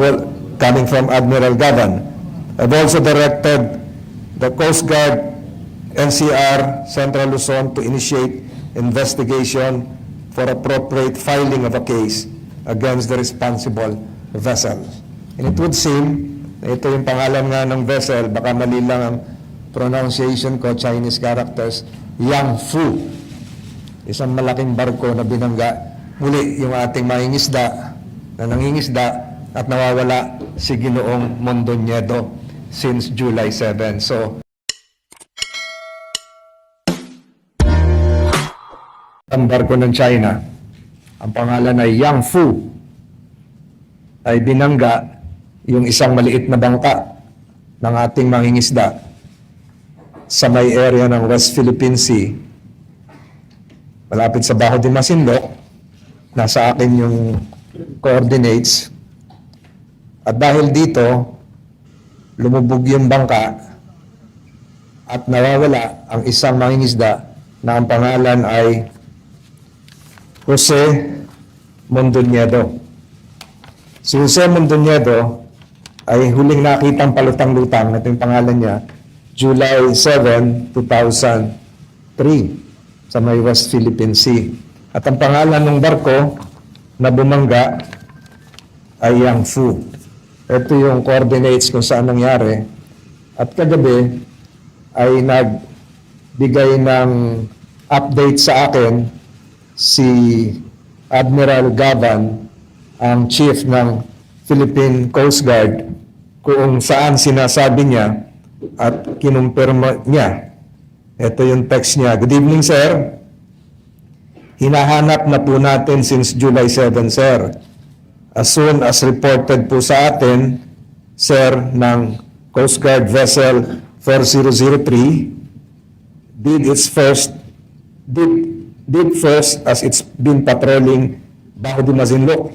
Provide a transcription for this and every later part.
Well, coming from Admiral Gavan. I've also directed the Coast Guard, NCR, Central Luzon to initiate investigation for appropriate filing of a case against the responsible vessel. And it would seem na ito yung pangalan nga ng vessel, baka mali lang ang pronunciation ko, Chinese characters, Yang Fu. Isang malaking barko na binangga. Muli yung ating mangingisda na nangingisda at nawawala si Ginoong Mondoñedo since July 7. So, ang barko ng China, ang pangalan ay Yang Fu, ay binangga yung isang maliit na bangka ng ating mangingisda sa may area ng West Philippine Sea, malapit sa Bajo de Masinloc. Nasa akin yung coordinates. At dahil dito, lumubog yung bangka at nawawala ang isang mangingisda na ang pangalan ay Jose Mondoñedo. Si Jose Mondoñedo ay huling nakitang palutang-lutang, ito yung pangalan niya, July 7, 2003 sa may West Philippine Sea. At ang pangalan ng barko na bumangga ay Yang Fu. Ito yung coordinates kung saan nangyari. At kagabi ay nagbigay ng update sa akin si Admiral Gavan, ang chief ng Philippine Coast Guard, kung saan sinasabi niya at kinumpirma niya. Ito yung text niya. Good evening, sir. Hinahanap na po natin since July 7, sir. As soon as reported po sa atin, sir, ng Coast Guard Vessel 4003, did first as it's been patrolling Bajo de Masinloc.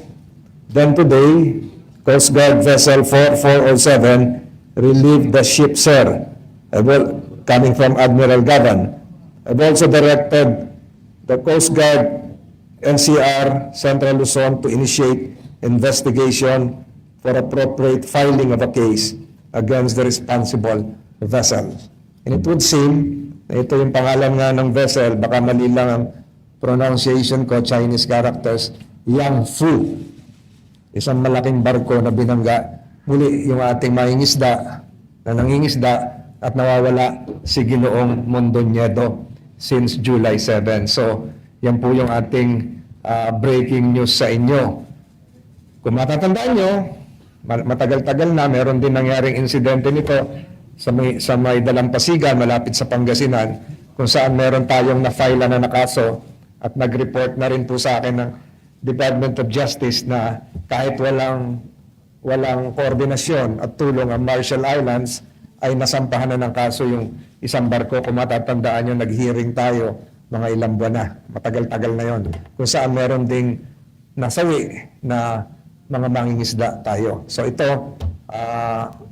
Then today, Coast Guard Vessel 4407 relieved the ship, sir. Coming from Admiral Gavan. I've also directed the Coast Guard, NCR, Central Luzon to initiate investigation for appropriate filing of a case against the responsible vessel. And it would seem na ito yung pangalan nga ng vessel, baka mali lang ang pronunciation ko, Chinese characters, Yang Fu. Isang malaking barko na binangga. Muli yung ating mangingisda na nangingisda at nawawala si Ginoong Mondoñedo since July 7. So, yan po yung ating breaking news sa inyo. Kung matatandaan nyo, matagal-tagal na, meron din nangyaring insidente nito sa may Dalampasigan, malapit sa Pangasinan, kung saan meron tayong na-file na kaso at nag-report na rin po sa akin ng Department of Justice na kahit walang koordinasyon at tulong ang Marshall Islands, ay nasampahan na ng kaso yung isang barko. Kung matatandaan nyo, nag-hearing tayo mga ilang buwan na, matagal-tagal na yon, kung saan meron ding nasawi na mga mangingisda tayo. So ito,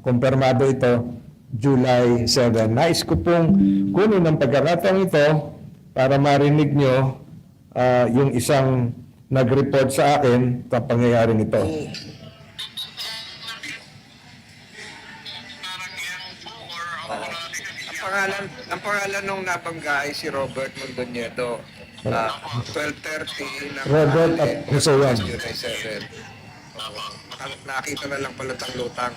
kumpirmado ito, July 7. Nais ko pong kunin ng pagkakataon ito para marinig nyo yung isang nag-report sa akin sa pangyayaring ito. Ang pangalan nung nabangga ay si Robert Mondoñedo. 12:30 ng Robert at Husayan. July 7. Nakita na lang palutang-lutang.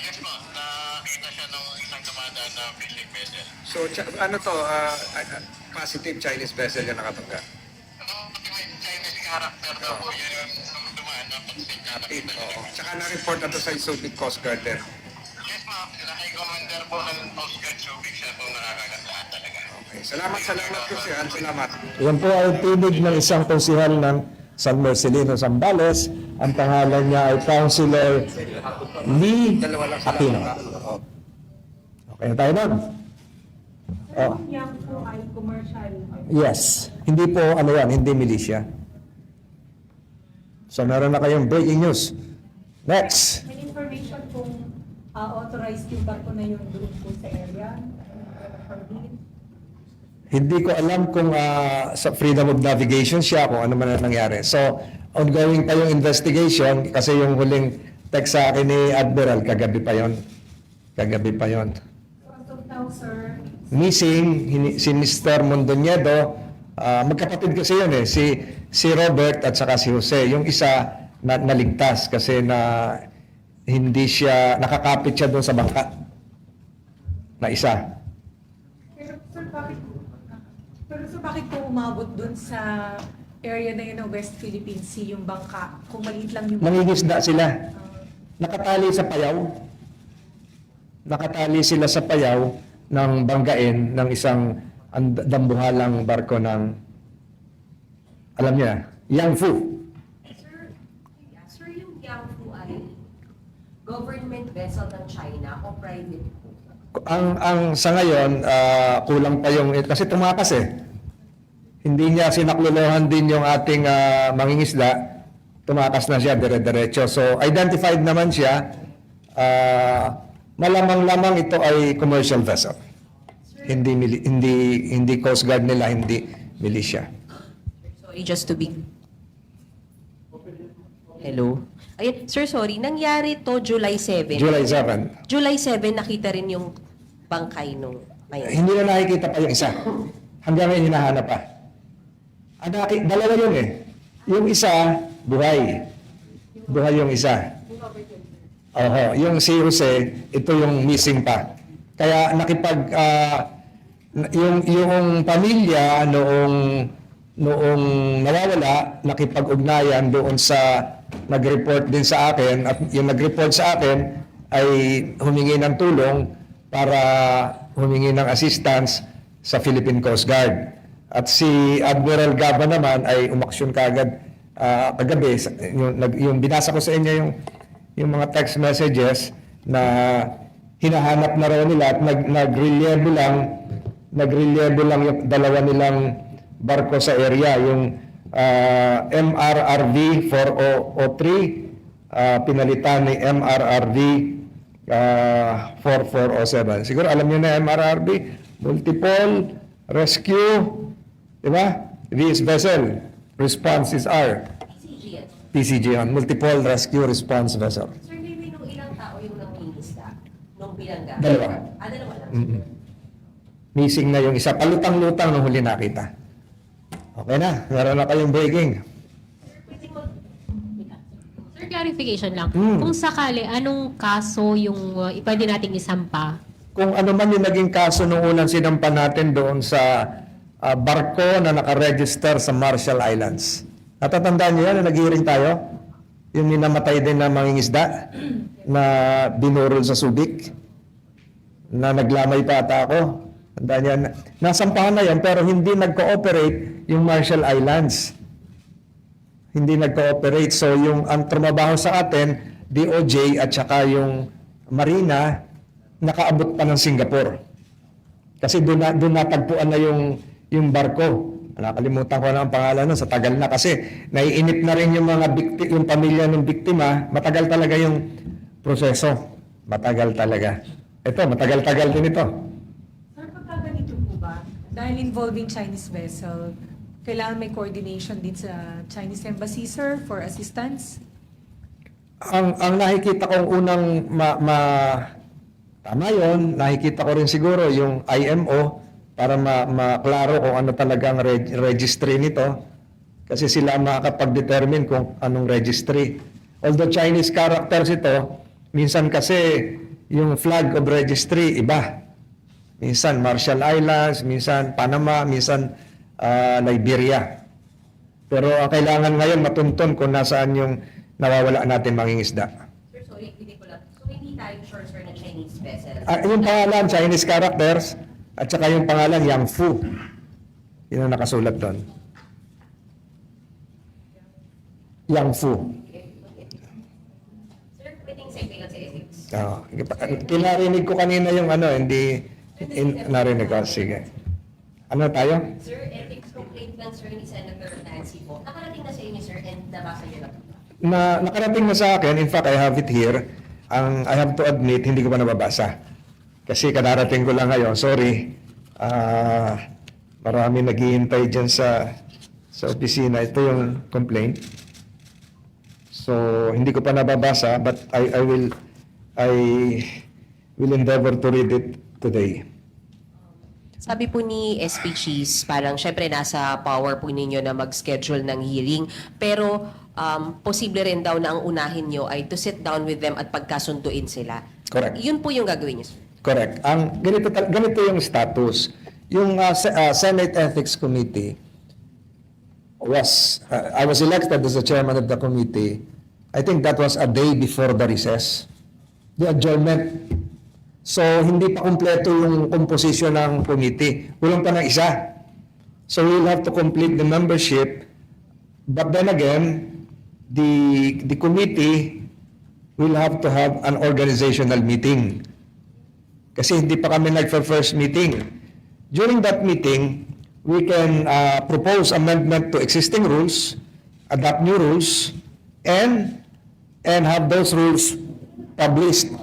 Yes po, nakita siya ng isang kamada na fishing vessel. So, ano to, positive Chinese vessel yung nakabangga? May Chinese character daw po yun yung dumaan na Captain, oo. Tsaka na-report na to sa Subic Coast Guard din. Yes po, sila kay Commander po ng Coast Guard Subic siya po nakakagataan talaga. Okay, salamat po siya. Salamat. Yan po ay tinig ng isang konsihal ng San Marcelino, Zambales. Ang pangalan niya ay Councilor Lee Aquino. Okay na tayo doon. Oh. Yang po ay commercial. Yes. Hindi po, hindi militia. So meron na kayong breaking news. Next. May information kung authorized yung barko na yun doon po sa area? Hindi ko alam kung sa freedom of navigation siya, kung ano man ang nangyari. So, ongoing pa yung investigation kasi yung huling text sa akin ni Admiral, kagabi pa yon. Kagabi pa yon. As of now, sir, Missing, si Mr. Mondoñedo, magkapatid kasi yun eh, si Robert at saka si Jose. Yung isa naligtas kasi na hindi siya, nakakapit siya doon sa bangka. Na isa. pero sir, bakit po umabot dun sa area na yun ng West Philippine Sea, yung bangka? Kung maliit lang yung Nangingisda sila. Nakatali sa payaw. Nakatali sila sa payaw ng banggain ng isang dambuhalang barko ng, alam niya, Yangfu. Sir, yung Yangfu ay government vessel ng China o private po? Ang sa ngayon, kulang pa yung, kasi tumakas eh. Hindi niya sinaklolohan din yung ating mangingisda. Tumakas na siya, dire-diretso. So, identified naman siya. Malamang-lamang ito ay commercial vessel. Hindi Coast Guard nila, hindi militia. Sorry, just to be... Hello? Ayun, sir, sorry. Nangyari to July 7. July 7. July 7, nakita rin yung bangkay nung ngayon. Hindi na nakikita pa yung isa. Hanggang ngayon hinahanap pa. Dalawa yun eh. Yung isa, buhay. Buhay yung isa. Oho, yung si Jose, ito yung missing pa. Kaya yung pamilya noong nawawala, nakipag-ugnayan doon sa nag-report din sa akin, at yung nag-report sa akin ay humingi ng tulong para humingi ng assistance sa Philippine Coast Guard. At si Admiral Gaba naman ay umaksyon kagad kagabi. Yung binasa ko sa inyo yung mga text messages na hinahanap na raw nila at nagrelyebo lang yung dalawa nilang barko sa area, yung MRRV 4003 pinalitan ni MRRV 4407. Siguro alam niyo na MRRV, Multiple Rescue, di ba? VS Vessel, response is R. PCG yan. PCG on, Multiple Rescue Response Vessel. Sir, maybe nung ilang tao yung nangingisda? Nung bilangga? Dalawa. Dalawa lang. Missing na yung isa. Palutang-lutang nung huli nakita. Okay na, meron na kayong breaking. Sir, clarification lang. Kung sakali, anong kaso yung pwede nating isampa? Kung ano man yung naging kaso nung unang sinampa natin doon sa barko na nakaregister sa Marshall Islands. Natatandaan niyo yan na nag-hearing tayo? Yung minamatay din na mangingisda na binurol sa Subic, na naglamay pa ata ako. Tandaan niyo, nasampahan na yan pero hindi nag-cooperate yung Marshall Islands. Hindi nag-cooperate. So yung ang trumabaho sa atin, DOJ at saka yung Marina, nakaabot pa ng Singapore. Kasi doon natagpuan na yung barko. Nakalimutan ko na ang pangalan nun, sa tagal na kasi naiinip na rin yung mga yung pamilya ng biktima. Matagal talaga yung proseso. Matagal talaga. Ito, matagal-tagal din ito. Sir, pagka ganito po ba, dahil involving Chinese vessel, kailangan may coordination din sa Chinese Embassy, sir, for assistance? Ang nakikita kong unang tama yun, nakikita ko rin siguro yung IMO para maklaro kung ano talagang registry nito. Kasi sila ang makakapag-determine kung anong registry. Although Chinese characters ito, minsan kasi yung flag of registry iba. Minsan Marshall Islands, minsan Panama, minsan Liberia. Pero ang kailangan ngayon matuntun kung nasaan yung nawawala natin mangingisda. Sir, sorry, hindi ko lang. So, hindi tayo sure, sir, na Chinese vessel? Yung pangalan, Chinese characters, at saka yung pangalan, Yangfu. Yun ang nakasulat doon. Yangfu. Sir, pwedeng segue lang sa ethics. Pinarinig ko kanina yung hindi narinig ko. Sige. Ano tayo? Sir, ethics complaint lang, sir, ni Senator Nancy po. Nakarating na sa inyo, sir, and nabasa niyo na po. Nakarating na sa akin, in fact, I have it here. I have to admit, hindi ko pa nababasa. Kasi kadarating ko lang ngayon, sorry. Marami naghihintay dyan sa opisina. Ito yung complaint. So, hindi ko pa nababasa, but I will endeavor to read it today. Sabi po ni SP Cheese, parang syempre nasa power po ninyo na mag-schedule ng hearing, pero posible rin daw na ang unahin nyo ay to sit down with them at pagkasunduin sila. Correct. Yun po yung gagawin nyo, sir. Correct. Ang ganito yung status. Yung Senate Ethics Committee was I was elected as the chairman of the committee. I think that was a day before the recess, the adjournment. So hindi pa kumpleto yung composition ng committee. Kulang pa ng isa. So we'll have to complete the membership. But then again, the committee will have to have an organizational meeting. Kasi hindi pa kami nag-first meeting. During that meeting, we can propose amendment to existing rules, adopt new rules, and have those rules published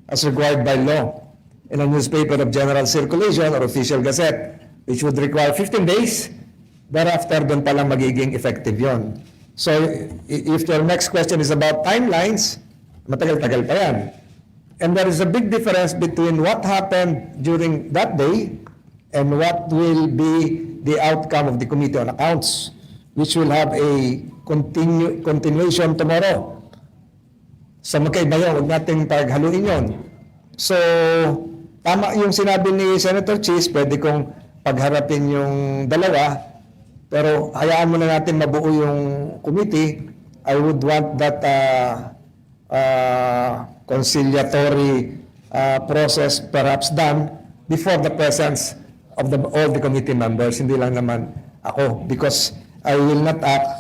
as required by law in a newspaper of general circulation or official gazette, which would require 15 days. Thereafter, doon palang magiging effective yon. So, if your next question is about timelines, matagal-tagal pa yan. And there is a big difference between what happened during that day and what will be the outcome of the Committee on Accounts, which will have a continuation tomorrow. So magkaiba yun, huwag nating paghaluin yun. So, tama yung sinabi ni Senator Cheese, pwede kong pagharapin yung dalawa, pero hayaan muna natin mabuo yung committee. I would want that conciliatory process perhaps done before the presence of all the committee members, hindi lang naman ako, because I will not act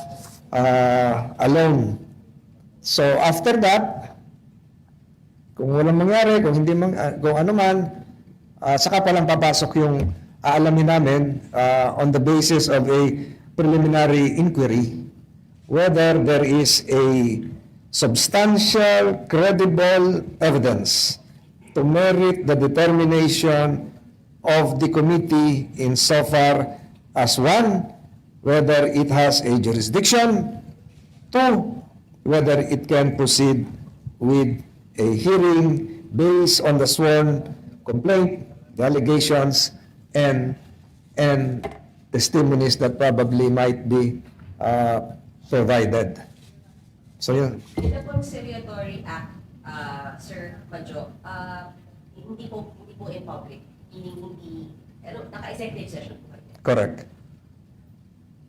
alone. So after that, kung walang mangyari, kung hindi kung ano man, saka pa lang papasok yung aalamin namin on the basis of a preliminary inquiry whether there is a substantial, credible evidence to merit the determination of the committee insofar as one, whether it has a jurisdiction, two, whether it can proceed with a hearing based on the sworn complaint, the allegations, and testimonies that probably might be provided. So yun. Ito pong Conciliatory Act, Sir Madjo, hindi po in public, hindi, naka-executive session po kayo.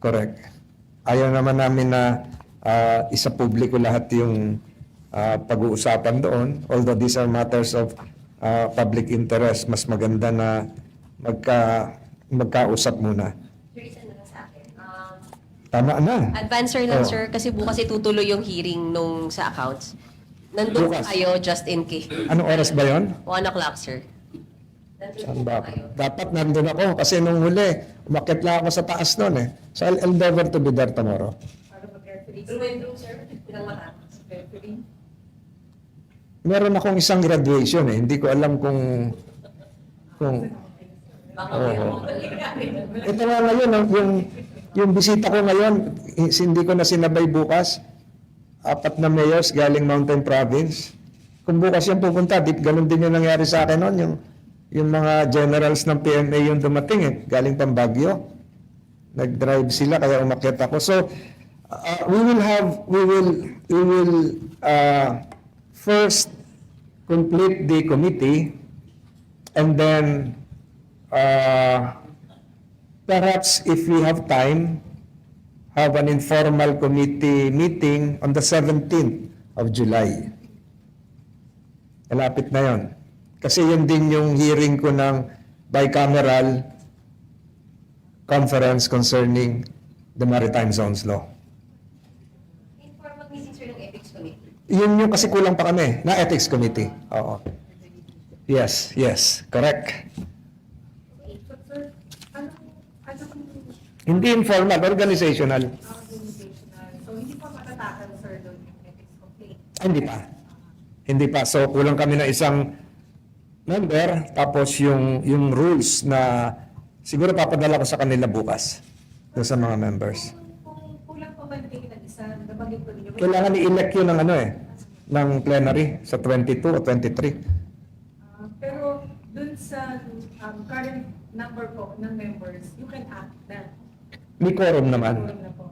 Correct. Ayaw naman namin na isa publiko lahat yung pag-uusapan doon. Although these are matters of public interest, mas maganda na magkausap muna. Sir, isa na lang sa akin. Tama na. Advancer lang, Oh. sir, kasi bukas itutuloy yung hearing nung sa accounts. Nandun Bukas? kayo just in case. Anong oras ba yon? 1 o'clock, sir. Nandun Saan po ba? kayo. Dapat nandun ako kasi nung huli, umakyat lang ako sa taas noon eh. So I'll endeavor to be there tomorrow. Para mag-referee Through and through, sir. Pinang mata. sa referee. Meron akong isang graduation eh. Hindi ko alam kung Baka Oo. Ito nga ngayon, yung bisita ko ngayon, hindi ko na sinabay bukas. 4 na mayors galing Mountain Province. Kung bukas yan pupunta, ganun din yung nangyari sa akin noon. Yung mga generals ng PMA yung dumating eh, galing pang Baguio. Nag-drive sila, kaya umakyat ako. So, we will first complete the committee, and then perhaps if we have time, have an informal committee meeting on the 17th of July. Malapit na yon. Kasi yun din yung hearing ko ng bicameral conference concerning the Maritime Zones Law. informal meeting, sir, ng Ethics Committee. Yun yung kasi kulang pa kami, na Ethics Committee. Oo. Yes, correct. So, sir, ano Hindi informal, organizational. organizational? So, hindi pa matatakal, sir, doon yung ethics complaint. Hindi pa. So, kulang kami na isang member, tapos yung rules na siguro papadala ko sa kanila bukas doon sa mga members. Kung kulang pa man tingin ng isa, nabanggit ko ninyo, Kailangan i-elect yun ng ano ng plenary sa 22 o 23. Pero dun sa current number po ng members, you can act na. May quorum naman. Quorum na po.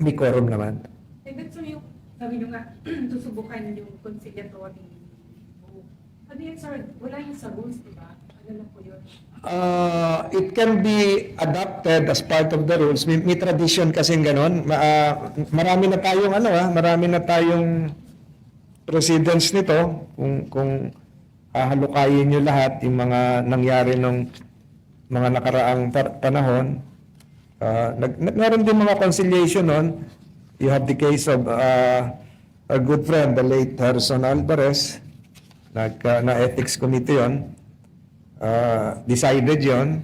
May quorum naman. And then so yung, sabi nyo nga, susubukan yung conciliatory. Ano yan, sir? Wala yung sa rules, di ba? Ano lang po yun? It can be adopted as part of the rules. May tradition kasing ganon. Marami na tayong marami na tayong precedents nito kung hahalukayin nyo lahat yung mga nangyari nung mga nakaraang panahon. Meron din mga conciliation nun. You have the case of a good friend, the late Harrison Alvarez, na ethics committee yon. Decided yon.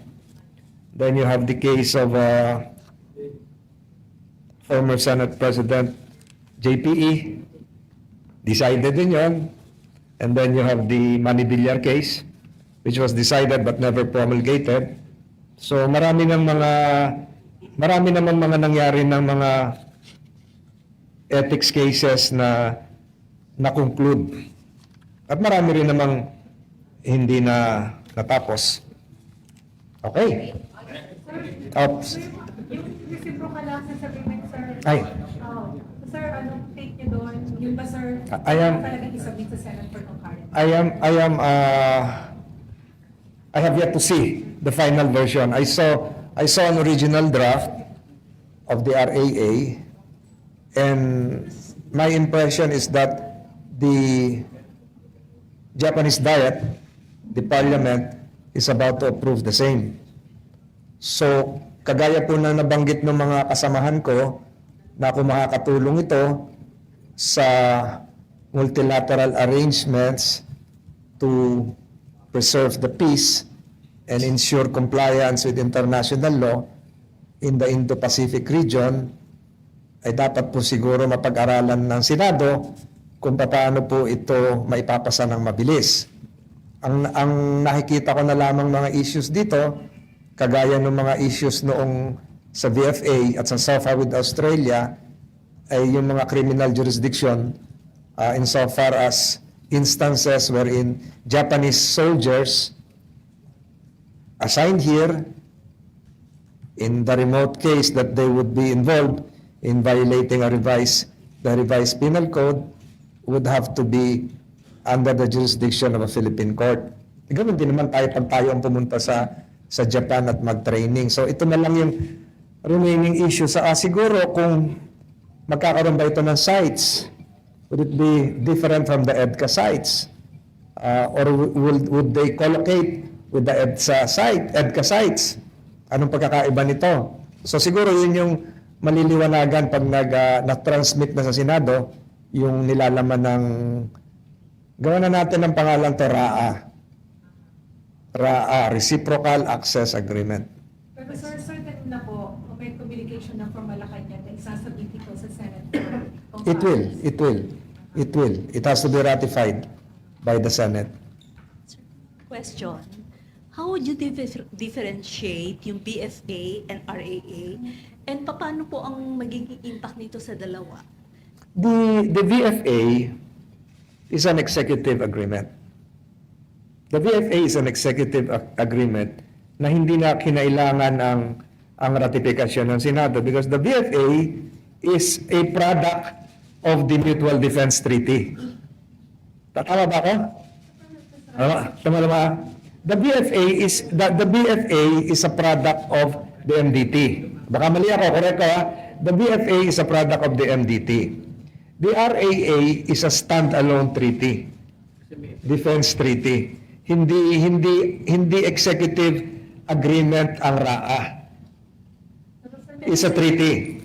Then you have the case of former Senate President JPE. Decided din yon. And then you have the Manny Villar case, which was decided but never promulgated. So marami namang mga nangyari ng mga ethics cases na na-conclude. At marami rin namang hindi na natapos. Okay. Oops. Yung reciprocal access agreement, sir. Ay. Oh. Sir, anong take nyo doon? Yun ba, sir? I am- Talagang isubmit sa Senate for concurrent. I have yet to see the final version. I saw an original draft of the RAA, and my impression is that the Japanese Diet, the Parliament, is about to approve the same. So, kagaya po na nabanggit ng mga kasamahan ko, na kung makakatulong ito sa multilateral arrangements to preserve the peace and ensure compliance with international law in the Indo-Pacific region, ay dapat po siguro mapag-aralan ng Senado kung paano po ito maipapasa ng mabilis. Ang nakikita ko na lamang mga issues dito, kagaya ng mga issues noong sa VFA at sa SOFA with Australia, ay yung mga criminal jurisdiction insofar as instances wherein Japanese soldiers assigned here, in the remote case that they would be involved in violating the revised penal code, would have to be under the jurisdiction of a Philippine court. Ganun din naman pag tayo ang pumunta sa Japan at mag-training. So ito na lang yung remaining issue. Siguro kung magkakaroon ba ito ng sites, would it be different from the EDCA sites? Or would they collocate with the EDCA sites? Anong pagkakaiba nito? So siguro yun yung maliliwanagan pag na-transmit na sa Senado, yung nilalaman ng, gawa na natin ng pangalan to RAA. RAA, Reciprocal Access Agreement. Pero sir, certain na po, may communication na from Malacanang na isasubmit ito sa Senate. It will. It has to be ratified by the Senate. Question. How would you differentiate yung BFA and RAA? And paano po ang magiging impact nito sa dalawa? The VFA is an executive agreement. The VFA is an executive agreement na hindi na kinailangan ang ratifikasyon ng Senado because the VFA is a product of the Mutual Defense Treaty. Tama ba ako? Tama ba? The BFA is a product of the MDT. Baka mali ako, correct ka? The BFA is a product of the MDT. The RAA is a standalone treaty. Defense treaty. Hindi executive agreement ang RAA. It's a treaty.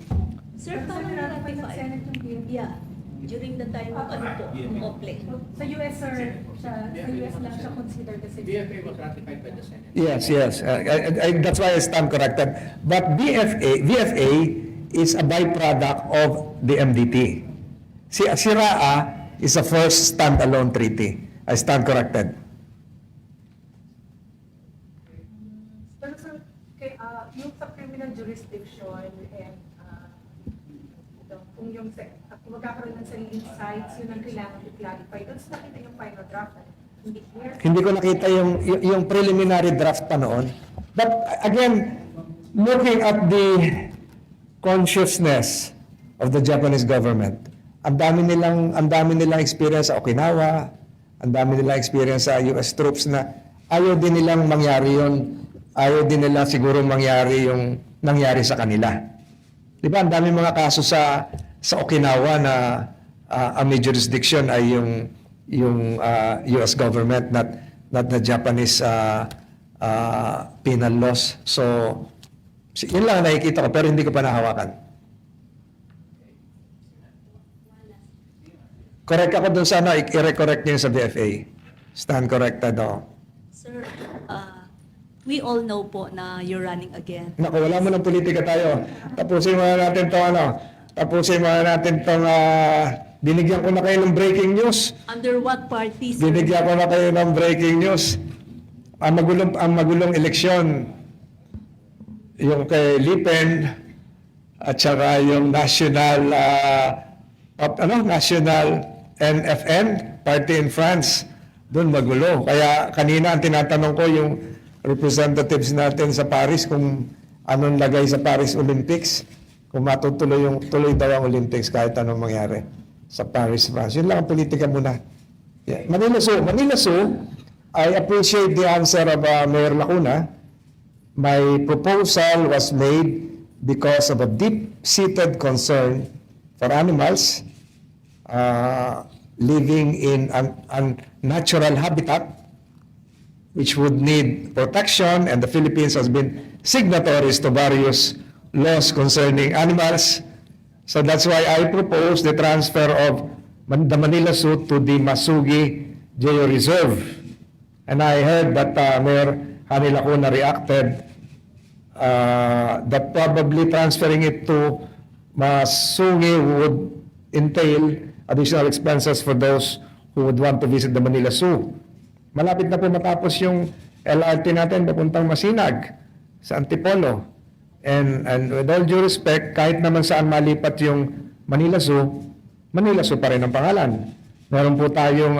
Sir, paano na-ratify? Yeah, during the time of OPLE. Sa US, sir, sa US lang siya considered as a BFA was ratified by the Senate. Yes. That's why I stand corrected. But VFA is a byproduct of the MDT. Si RAA is a first standalone treaty. I stand corrected. Pero sir, yung sa criminal jurisdiction and kung magkakaroon ng sariling sites, yun ang kailangan i-clarify. Doon sa nakita yung final draft, hindi clear. Hindi ko nakita yung preliminary draft pa noon. But again, looking at the consciousness of the Japanese government, ang dami nilang experience sa Okinawa, ang dami nilang experience sa US troops na ayaw din nilang mangyari yun. Ayaw din nila siguro mangyari yung nangyari sa kanila. Di ba, ang dami mga kaso sa Okinawa na ang may jurisdiction ay yung US government, not the Japanese penal laws. So, yun lang ang nakikita ko, pero hindi ko pa nahawakan. Correct ako dun sa i-recorrect niyo sa BFA. Stand corrected ako. Sir, we all know po na you're running again. Naku, wala mo ng politika tayo. Tapusin muna natin itong binigyan ko na kayo ng breaking news. Under what party, sir? Binigyan ko na kayo ng breaking news. Ang magulong eleksyon, yung kay Lipen at saka yung national NFN party in France, doon magulo. Kaya kanina ang tinatanong ko yung representatives natin sa Paris kung anong lagay sa Paris Olympics, kung tuloy daw ang Olympics kahit anong mangyari sa Paris, France. Yun lang ang politika muna. Yeah. Manila Zoo, I appreciate the answer of Mayor Lacuna. My proposal was made because of a deep-seated concern for animals living in an natural habitat which would need protection, and the Philippines has been signatories to various laws concerning animals. So that's why I propose the transfer of the Manila Zoo to the Masugi Geo Reserve. And I heard that Mayor Hani Lacuna reacted that probably transferring it to Masugi would entail additional expenses for those who would want to visit the Manila Zoo. Malapit na po matapos yung LRT natin papuntang Masinag sa Antipolo. And with all due respect, kahit naman saan malipat yung Manila Zoo pa rin ang pangalan. Meron po tayong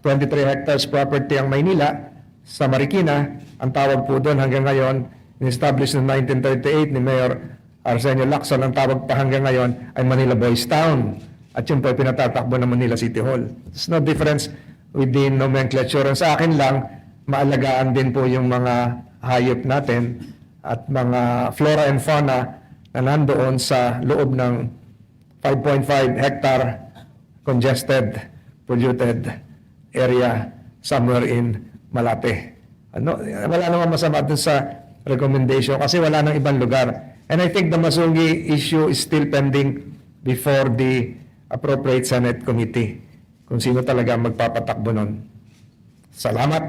23 hectares property ang Maynila sa Marikina. Ang tawag po doon hanggang ngayon, in-established in 1938 ni Mayor Arsenio Lacson, ang tawag pa hanggang ngayon ay Manila Boys Town. At yun po ay pinatatakbo ng Manila City Hall. There's no difference with the nomenclature. Sa akin lang, maalagaan din po yung mga hayop natin at mga flora and fauna na nandoon sa loob ng 5.5 hectare congested, polluted area somewhere in Malate. Wala namang masama dun sa recommendation kasi wala nang ibang lugar. And I think the Masugi issue is still pending before the appropriate Senate committee kung sino talaga magpapatakbo nun. Salamat.